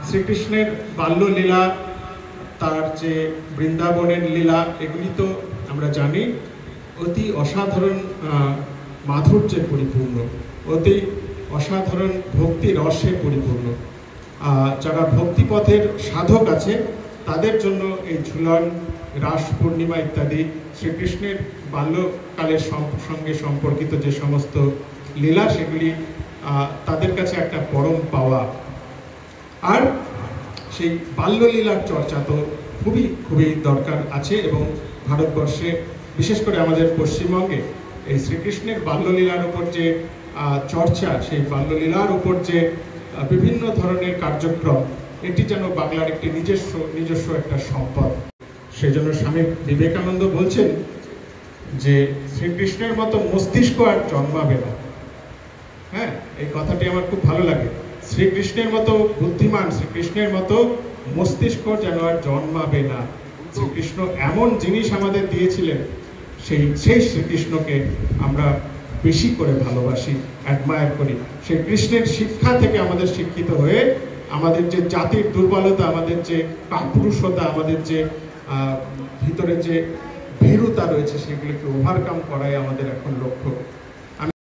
শ্রীকৃষ্ণের বাল্যলীলা, তার যে বৃন্দাবনের লীলা, এগুলি তো আমরা জানি অতি অসাধারণ মাধুর্যে পরিপূর্ণ, অতি অসাধারণ ভক্তি রসে পরিপূর্ণ। যারা ভক্তিপথের সাধক আছে তাদের জন্য এই ঝুলন, রাস পূর্ণিমা ইত্যাদি শ্রীকৃষ্ণের বাল্যকালের সঙ্গে সম্পর্কিত যে সমস্ত লীলা, সেগুলি তাদের কাছে একটা পরম পাওয়া। আর সেই বাল্যলীলার চর্চা তো খুবই খুবই দরকার আছে, এবং ভারতবর্ষে বিশেষ করে আমাদের পশ্চিমবঙ্গে এই শ্রীকৃষ্ণের বাল্যলীলার উপর যে চর্চা, সেই বাল্যলীলার উপর যে বিভিন্ন ধরনের কার্যক্রম, এটি যেন বাংলার একটি নিজস্ব একটা সম্পদ। সেই জন্য স্বামী বিবেকানন্দ বলছেন যে শ্রীকৃষ্ণের মতো মস্তিষ্ক আর জন্মাবে না। হ্যাঁ, এই কথাটি আমার খুব ভালো লাগে। শ্রীকৃষ্ণের মতো বুদ্ধিমান, শ্রীকৃষ্ণের মতো মস্তিষ্ক যেন আর জন্মাবে না। শ্রীকৃষ্ণ এমন জিনিস আমাদের দিয়েছিলেন, সেই শ্রীকৃষ্ণকে আমরা বেশি করে ভালোবাসি, অ্যাডমায়ার করি। সেই কৃষ্ণের শিক্ষা থেকে আমাদের শিক্ষিত হয়ে আমাদের যে জাতির দুর্বলতা, আমাদের যে কাপুরুষতা, আমাদের যে ভিতরে যে ভীরুতা রয়েছে, সেগুলিকে ওভারকাম করাই আমাদের এখন লক্ষ্য।